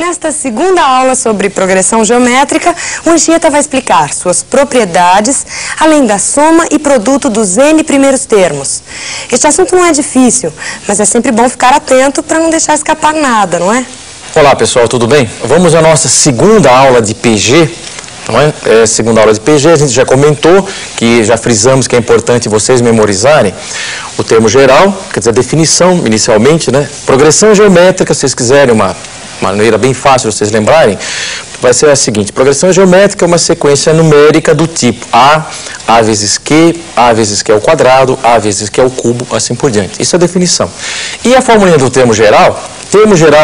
Nesta segunda aula sobre progressão geométrica, o Anchieta vai explicar suas propriedades, além da soma e produto dos N primeiros termos. Este assunto não é difícil, mas é sempre bom ficar atento para não deixar escapar nada, não é? Olá pessoal, tudo bem? Vamos à nossa segunda aula de PG. Não é? Segunda aula de PG, a gente já comentou, que já frisamos que é importante vocês memorizarem o termo geral, quer dizer, a definição inicialmente, né? Progressão geométrica, se vocês quiserem uma maneira bem fácil de vocês lembrarem, vai ser a seguinte: progressão geométrica é uma sequência numérica do tipo A vezes Q ao quadrado, A vezes Q ao cubo, assim por diante. Isso é a definição. E a formulinha do termo geral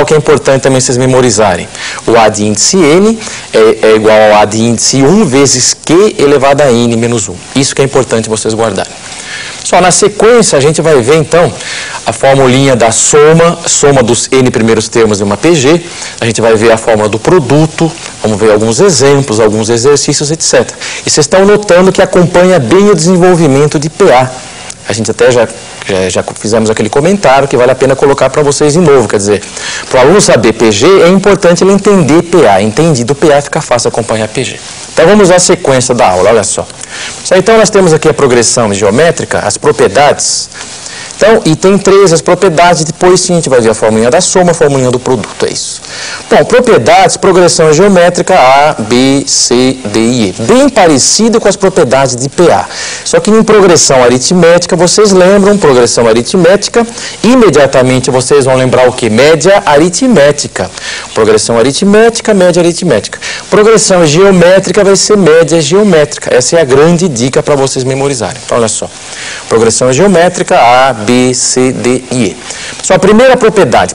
que é importante também vocês memorizarem. O A de índice N é igual ao A de índice 1 vezes Q elevado a N menos 1. Isso que é importante vocês guardarem. Só na sequência a gente vai ver então a formulinha da soma dos N primeiros termos de uma PG, a gente vai ver a fórmula do produto, vamos ver alguns exemplos, alguns exercícios, etc. E vocês estão notando que acompanha bem o desenvolvimento de PA. A gente até já fizemos aquele comentário que vale a pena colocar para vocês de novo, quer dizer, para o aluno saber PG é importante ele entender PA, entendido PA fica fácil acompanhar PG. Então vamos à sequência da aula, olha só. Então nós temos aqui a progressão geométrica, as propriedades. Então, item 3, as propriedades, depois sim a gente vai ver a formulinha da soma, a formulinha do produto, é isso. Bom, propriedades, progressão geométrica A, B, C, D e E. Bem parecido com as propriedades de PA. Só que em progressão aritmética, vocês lembram, progressão aritmética, imediatamente vocês vão lembrar o que? Média aritmética. Progressão aritmética, média aritmética. Progressão geométrica vai ser média geométrica. Essa é a grande dica para vocês memorizarem. Então, olha só. Progressão geométrica A, B, C, D e E. Só a primeira propriedade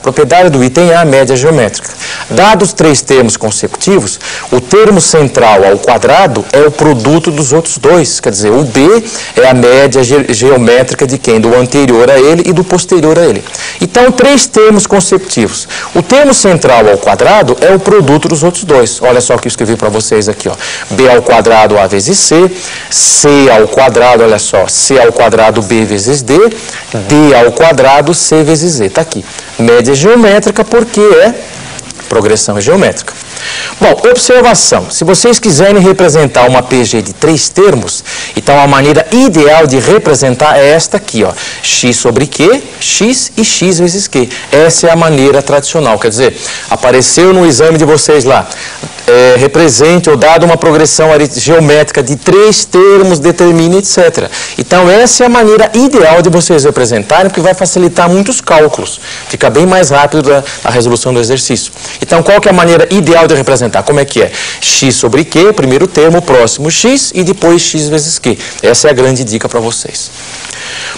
do item A, média geométrica. Dados 3 termos consecutivos, o termo central ao quadrado é o produto dos outros dois. Quer dizer, o B é a média geométrica de quem? Do anterior a ele e do posterior a ele. Então, 3 termos consecutivos. O termo central ao quadrado é o produto dos outros dois. Olha só o que eu escrevi para vocês aqui, ó. B ao quadrado A vezes C, C ao quadrado, olha só, C ao quadrado B vezes D, D ao quadrado C vezes Z. Está aqui. Média geométrica porque é progressão geométrica. Bom, observação. Se vocês quiserem representar uma PG de 3 termos, então a maneira ideal de representar é esta aqui, ó. X sobre Q, X e X vezes Q. Essa é a maneira tradicional. Quer dizer, apareceu no exame de vocês lá, represente ou dado uma progressão geométrica de 3 termos, determine, etc. Então, essa é a maneira ideal de vocês representarem, porque vai facilitar muitos cálculos. Fica bem mais rápido a resolução do exercício. Então, qual que é a maneira ideal de representar? Como é que é? X sobre Q, primeiro termo, próximo X e depois X vezes Q. Essa é a grande dica para vocês.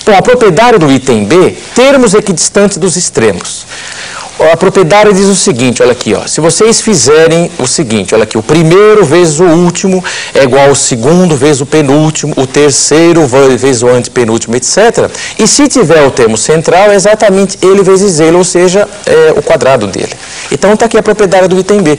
Bom, a propriedade do item B, termos equidistantes dos extremos. A propriedade diz o seguinte, olha aqui, ó, se vocês fizerem o seguinte, olha aqui, o primeiro vezes o último é igual ao segundo vezes o penúltimo, o terceiro vezes o antepenúltimo, etc. E se tiver o termo central, é exatamente ele vezes ele, ou seja, o quadrado dele. Então está aqui a propriedade do item B.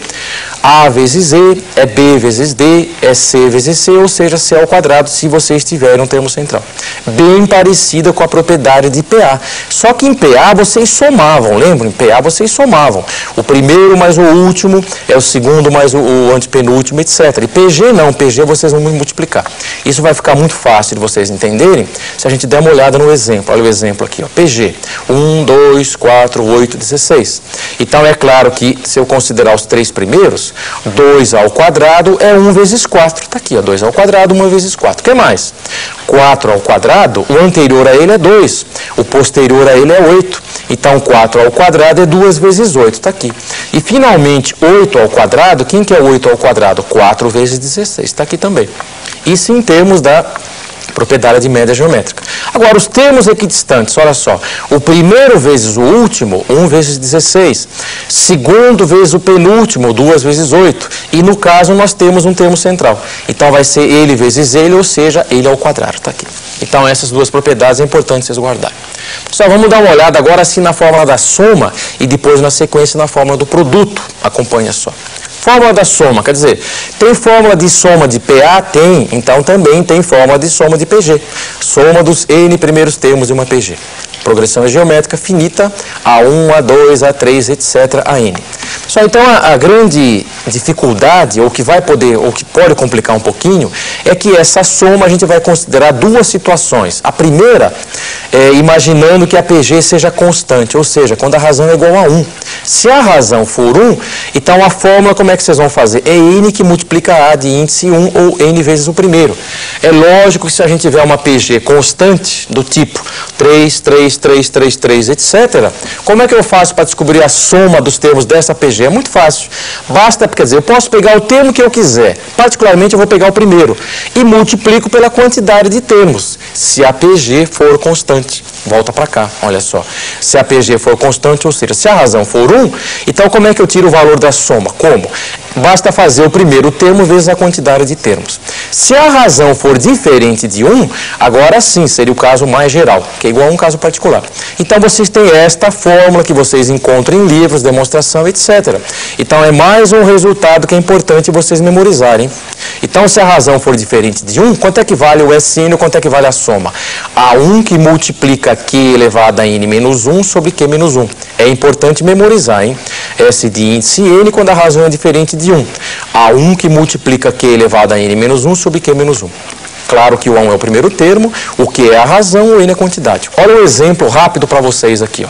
A vezes E é B vezes D, é C vezes C, ou seja, C ao quadrado, se vocês tiverem um termo central. Bem parecida com a propriedade de PA. Só que em PA vocês somavam, lembram? Em PA vocês somavam. O primeiro mais o último é o segundo mais o antepenúltimo, etc. E PG não, PG vocês vão multiplicar. Isso vai ficar muito fácil de vocês entenderem se a gente der uma olhada no exemplo. Olha o exemplo aqui, ó. PG. 1, 2, 4, 8, 16. Então é claro que se eu considerar os 3 primeiros, 2 ao quadrado é 1 vezes 4. Está aqui, ó, 2 ao quadrado, 1 vezes 4. O que mais? 4 ao quadrado, o anterior a ele é 2. O posterior a ele é 8. Então, 4 ao quadrado é 2 vezes 8. Está aqui. E, finalmente, 8 ao quadrado, quem que é 8 ao quadrado? 4 vezes 16. Está aqui também. Isso em termos da propriedade de média geométrica. Agora, os termos equidistantes, olha só. O primeiro vezes o último, 1 vezes 16. Segundo vezes o penúltimo, 2 vezes 8. E, no caso, nós temos um termo central. Então, vai ser ele vezes ele, ou seja, ele ao quadrado. Está aqui. Então, essas duas propriedades é importante vocês guardarem. Só vamos dar uma olhada agora assim na fórmula da soma e depois na sequência na fórmula do produto. Acompanha só. Fórmula da soma, quer dizer, tem fórmula de soma de PA? Tem, então também tem fórmula de soma de PG. Soma dos N primeiros termos de uma PG. Progressão é geométrica finita, A1, A2, A3, etc., a N. Só então a grande dificuldade, ou que pode complicar um pouquinho, é que essa soma a gente vai considerar duas situações. A primeira é imaginando que a PG seja constante, ou seja, quando a razão é igual a 1. Se a razão for 1, então a fórmula como é que vocês vão fazer? É N que multiplica A de índice 1 ou N vezes o primeiro. É lógico que se a gente tiver uma PG constante do tipo 3, 3, 3, 3, 3, etc., como é que eu faço para descobrir a soma dos termos dessa PG? É muito fácil. Basta, quer dizer, eu posso pegar o termo que eu quiser. Particularmente, eu vou pegar o primeiro e multiplico pela quantidade de termos, se a PG for constante. Volta para cá, olha só. Se a PG for constante, ou seja, se a razão for 1, então como é que eu tiro o valor da soma? Como? Basta fazer o primeiro termo vezes a quantidade de termos. Se a razão for diferente de 1, agora sim seria o caso mais geral, que é igual a um caso particular. Então vocês têm esta fórmula que vocês encontram em livros, demonstração, etc. Então é mais um resultado que é importante vocês memorizarem. Então se a razão for diferente de 1, quanto é que vale o SN, quanto é que vale a soma? A1 que multiplica Q elevado a N menos 1 sobre Q menos 1. É importante memorizar, hein? S de índice N quando a razão é diferente de 1. A1 que multiplica Q elevado a N menos 1 sobre Q menos 1. Claro que o A1 é o primeiro termo, o Q é a razão, o N é a quantidade. Olha um exemplo rápido para vocês aqui, ó.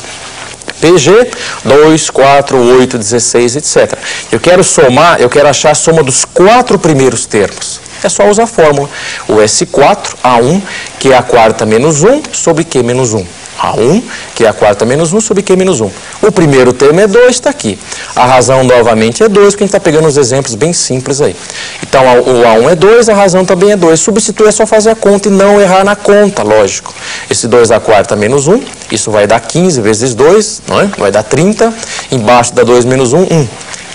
PG, 2, 4, 8, 16, etc. Eu quero somar, eu quero achar a soma dos 4 primeiros termos. É só usar a fórmula. O S4, A1, que é a quarta menos 1, sobre Q menos 1. A1, que é a quarta menos 1, sobre Q menos 1. O primeiro termo é 2, está aqui. A razão novamente é 2, porque a gente está pegando uns exemplos bem simples aí. Então, o A1 é 2, a razão também é 2. Substituir é só fazer a conta e não errar na conta, lógico. Esse 2 a quarta menos 1, isso vai dar 15 vezes 2, não é? Vai dar 30. Embaixo da 2 menos 1, 1.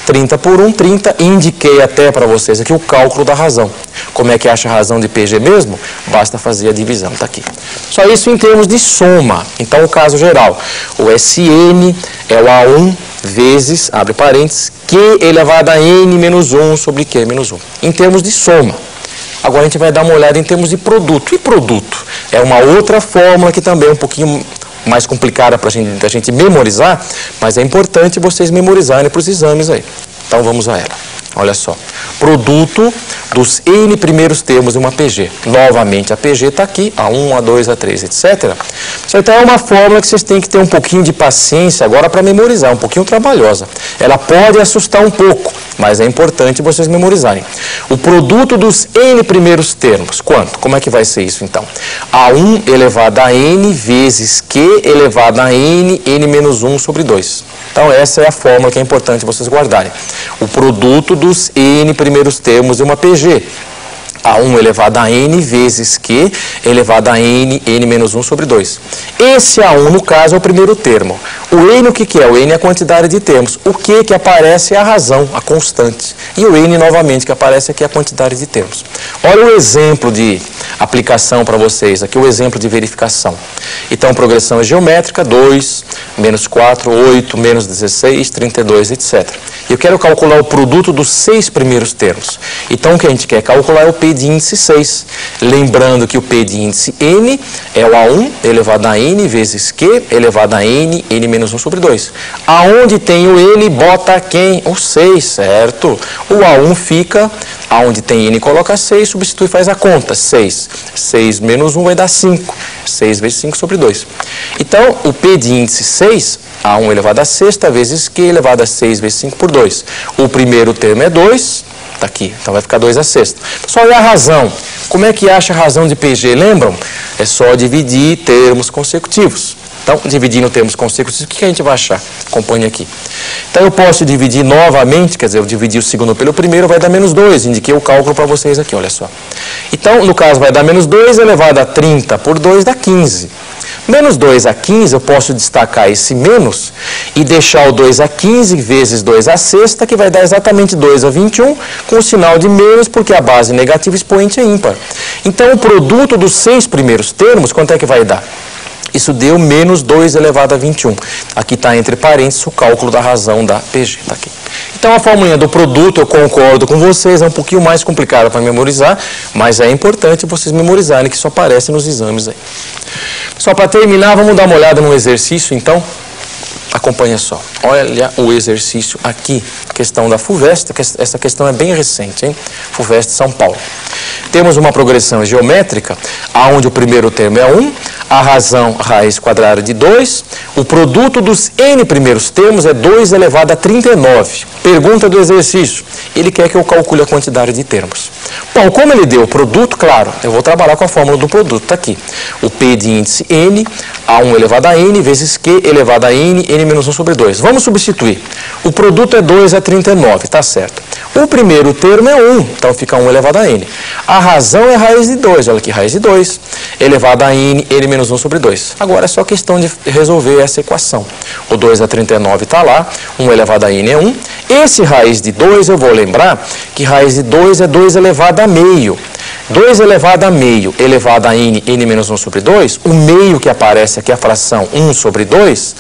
30 por 1, 30. Indiquei até para vocês aqui o cálculo da razão. Como é que acha a razão de PG mesmo? Basta fazer a divisão, está aqui. Só isso em termos de soma. Então, o caso geral, o SN é o A1 vezes, abre parênteses, Q elevado a N menos 1 sobre Q menos 1. Em termos de soma. Agora a gente vai dar uma olhada em termos de produto. E produto? É uma outra fórmula que também é um pouquinho mais complicada para a gente memorizar, mas é importante vocês memorizarem para os exames aí. Então vamos a ela. Olha só. Produto dos N primeiros termos de uma PG. Novamente a PG está aqui, A1, A2, A3, etc. Então é uma fórmula que vocês têm que ter um pouquinho de paciência agora para memorizar, um pouquinho trabalhosa. Ela pode assustar um pouco, mas é importante vocês memorizarem. O produto dos N primeiros termos. Quanto? Como é que vai ser isso então? A1 elevado a N vezes Q elevado a N, N menos 1 sobre 2. Então essa é a fórmula que é importante vocês guardarem. O produto dos N primeiros termos de uma PG. A1 elevado a N vezes Q elevado a N, N menos 1 sobre 2. Esse A1, no caso, é o primeiro termo. O N, o que é? O N é a quantidade de termos. O Q que aparece é a razão, a constante. E o N, novamente, que aparece aqui é a quantidade de termos. Olha o exemplo de aplicação para vocês. Aqui o exemplo de verificação. Então, progressão é geométrica, 2, menos 4, 8, menos 16, 32, etc. Eu quero calcular o produto dos 6 primeiros termos. Então, o que a gente quer calcular é o P de índice 6. Lembrando que o P de índice N é o A1 elevado a N vezes Q elevado a N, N menos 1 sobre 2. Aonde tem o N, bota quem? O 6, certo? O A1 fica, aonde tem N, coloca 6, substitui e faz a conta. 6. 6 menos 1 vai dar 5. 6 vezes 5 sobre 2. Então, o P de índice 6, A1 elevado a sexta vezes Q elevado a 6 vezes 5 por 2. O primeiro termo é 2. Está aqui, então vai ficar 2 a sexta. Só olhar a razão. Como é que acha a razão de PG? Lembram? É só dividir termos consecutivos. Então, dividindo termos consecutivos, o que a gente vai achar? Acompanhe aqui. Então, eu posso dividir novamente, quer dizer, eu dividi o segundo pelo primeiro, vai dar menos 2. Indiquei o cálculo para vocês aqui, olha só. Então, no caso, vai dar menos 2 elevado a 30 por 2 dá 15. Menos 2 a 15, eu posso destacar esse menos e deixar o 2 a 15 vezes 2 a sexta, que vai dar exatamente 2 a 21, com o sinal de menos, porque a base negativa expoente é ímpar. Então, o produto dos 6 primeiros termos, quanto é que vai dar? Isso deu menos 2 elevado a 21. Aqui está entre parênteses o cálculo da razão da PG. Tá aqui. Então a formulinha do produto, eu concordo com vocês, é um pouquinho mais complicada para memorizar, mas é importante vocês memorizarem, que isso aparece nos exames aí. Só para terminar, vamos dar uma olhada no exercício, então. Acompanha só. Olha o exercício aqui, questão da FUVEST, essa questão é bem recente, hein? FUVEST São Paulo. Temos uma progressão geométrica, onde o primeiro termo é 1, a razão raiz quadrada de 2, o produto dos n primeiros termos é 2 elevado a 39. Pergunta do exercício, ele quer que eu calcule a quantidade de termos. Bom, como ele deu o produto, claro, eu vou trabalhar com a fórmula do produto, está aqui. O P de índice n, A1 elevado a n, vezes Q elevado a n, n menos 1 sobre 2. Vamos substituir. O produto é 2 a 39, está certo. O primeiro termo é 1, então fica 1 elevado a n. A razão é raiz de 2, olha aqui, raiz de 2, elevado a n, n menos 1 sobre 2. Agora é só questão de resolver essa equação. O 2 a 39 está lá, 1 elevado a n é 1. Esse raiz de 2, eu vou lembrar que raiz de 2 é 2 elevado a meio. 2 elevado a meio elevado a n, n menos 1 sobre 2, o meio que aparece aqui, a fração 1 sobre 2,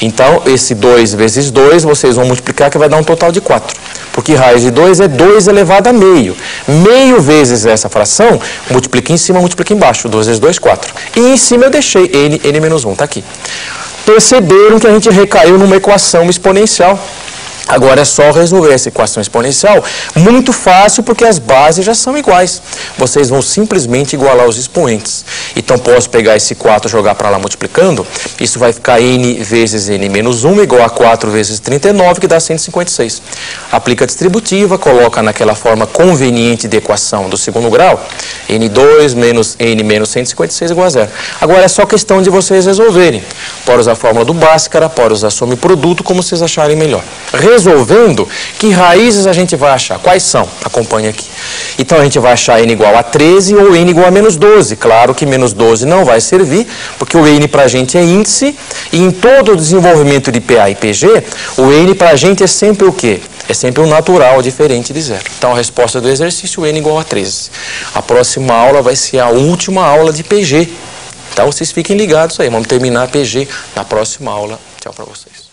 então esse 2 vezes 2, vocês vão multiplicar que vai dar um total de 4. Porque raiz de 2 é 2 elevado a meio. Meio vezes essa fração, multiplica em cima, multiplica embaixo. 2 vezes 2, 4. E em cima eu deixei n, n menos 1, está aqui. Perceberam que a gente recaiu numa equação exponencial. Agora é só resolver essa equação exponencial, muito fácil porque as bases já são iguais. Vocês vão simplesmente igualar os expoentes. Então posso pegar esse 4 e jogar para lá multiplicando, isso vai ficar n vezes n menos 1 igual a 4 vezes 39, que dá 156. Aplica a distributiva, coloca naquela forma conveniente de equação do segundo grau, n2 menos n menos 156 igual a 0. Agora é só questão de vocês resolverem. Pode usar a fórmula do Bhaskara, pode usar a soma e produto, como vocês acharem melhor. Resolvendo, que raízes a gente vai achar? Quais são? Acompanhe aqui. Então a gente vai achar n igual a 13 ou n igual a menos 12. Claro que menos 12 não vai servir, porque o n para a gente é índice, e em todo o desenvolvimento de PA e PG, o n para a gente é sempre o quê? É sempre um natural diferente de zero. Então a resposta do exercício, n igual a 13. A próxima aula vai ser a última aula de PG. Então vocês fiquem ligados aí, vamos terminar a PG na próxima aula. Tchau para vocês.